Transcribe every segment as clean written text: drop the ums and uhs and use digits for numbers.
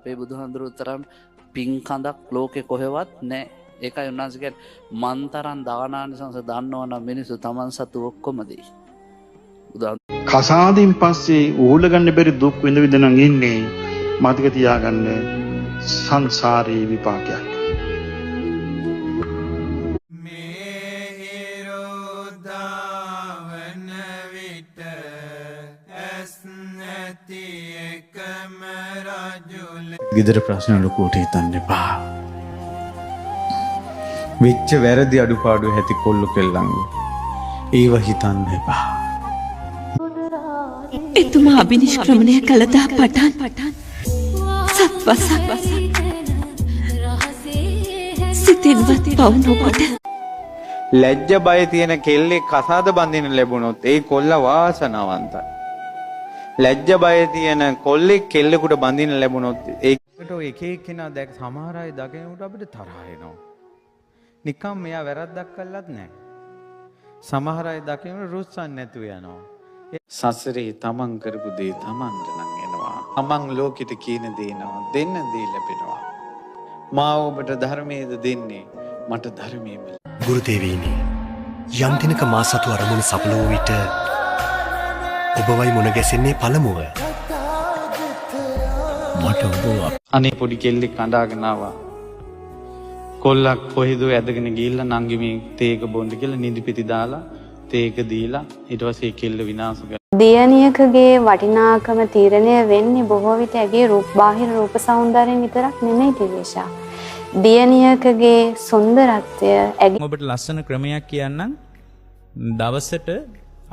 අපේ බුදුහාඳුරු තරම් පින් කඳක් ලෝකේ කොහෙවත් නැහැ. ඒකයි උන්වහන්සේ කියන්නේ මන් තරම් දානානිසංස දන්නවනම් මිනිස්සු Taman සතු ඔක්කොම දෙයි. කසාදින් පස්සේ ඌල ගන්න බැරි දුක් විඳ විඳ නම් ඉන්නේ. මතක තියාගන්න සංසාරේ විපාකයක්. ගෙදර ප්‍රශ්න ලොකුට හිතන්න එපා. වෙච්ච වැරදි අඩුපාඩු ඇති කොල්ලු කෙල්ලන්ගේ ඒව හිතන්න එපා. එතුමා අභිනිෂ්ක්‍රමණය කළදා පටන් සත්වසක් සිතින්වත් පවු නොකොට ලැජ්ජ බය තියෙන කෙල්ලෙක් කසාද බඳින්න ලැබුණොත් ඒ කොල්ල වාසනාවන්තයි. ලැජ්ජ බය තියෙන කොල්ලෙක් කෙල්ලෙකුට බඳින්න ලැබුණොත් ඒකට එක එක්කෙනා දැක් සමහර අය දකිනකොට අපිට තරහ එනවා. නිකම් මෙයා වැරද්දක් කළත් නැහැ. සමහර අය දකිනකොට රුස්සන් නැතුව යනවා. සසරේ තමන් කරපු දේ තමන්ට නම් එනවා. තමන් ලෝකෙට කියන දේ නෝ දෙන්න දේ ලැබෙනවා. මා ඔබට ධර්මයේද දෙන්නේ මට ධර්මයේම. ගුරු දේවීනි යම් දිනක මා සතු අරමුණ සඵල වූ විට ඔබවයි මුණ ගැසෙන්නේ පළමුව. මට ඔබ අනේ පොඩි කෙල්ලෙක් අඬාගෙන ආවා. කොල්ලක් කොහෙද ඇදගෙන ගිහිල්ලා නංගි මේ තේක බොන්න කියලා නිදිපිටි දාලා තේක දීලා ඊට පස්සේ කෙල්ල විනාශ කරා. දියණියකගේ වටිනාකම තීරණය වෙන්නේ බොහෝ විට ඇගේ බාහිර රූප සෞන්දර්යයෙන් විතරක් නෙමෙයි තිරේෂා. දියණියකගේ සුන්දරත්වය ඔබට ලස්සන ක්‍රමයක් කියන්නම්. දවසට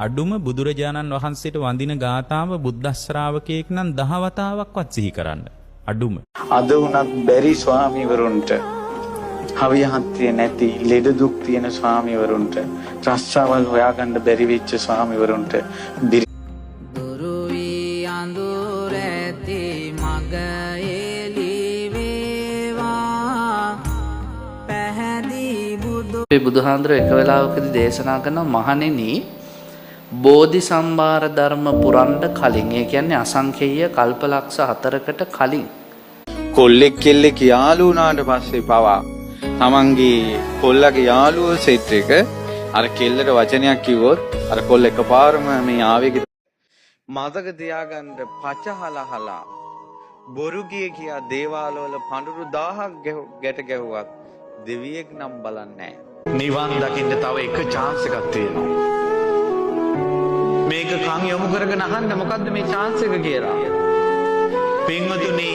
අඩුම බුදුරජාණන් වහන්සේට වඳින ගාථාව බුද්ධ ශ්‍රාවකයෙක් නම් 10 වතාවක්වත් සිහි කරන්න. අඩුම. අද වුණත් බැරි ස්වාමීවරුන්ට හවියහත්තිය නැති ලෙඩ දුක් තියෙන ස්වාමීවරුන්ට රස්සාවල් හොයාගන්න බැරි වෙච්ච ස්වාමීවරුන්ට දුරු වී අඳුර ඇති මග එළි වේවා පැහැදී බුදු අපේ බුදුහාඳුරු එක වෙලාවකදී දේශනා කරන මහණෙනි බෝධි සම්භාර ධර්ම පුරන්න කලින් ඒ කියන්නේ අසංඛේය කල්පලක්ෂ 4කට කලින් කොල්ලෙක් කෙල්ලෙක් යාළු වුණාට පස්සේ පවා තමන්ගේ කොල්ලගේ යාළුවෝ සෙට් එක අර කෙල්ලට වචනයක් කිව්වොත් අර කොල්ල එකපාරම මේ ආවේගය මතක තියාගන්න පචහලහලා බොරු කියා දේවාල වල පඳුරු 1000ක් ගැට ගැහුවත් දෙවියෙක් නම් බලන්නේ නැහැ. නිවන් දකින්න තව එක chance එකක් තියෙනවා. මේක කන් යොමු කරගෙන අහන්න මොකද්ද මේ chance එක කියලා. පින්වතුනි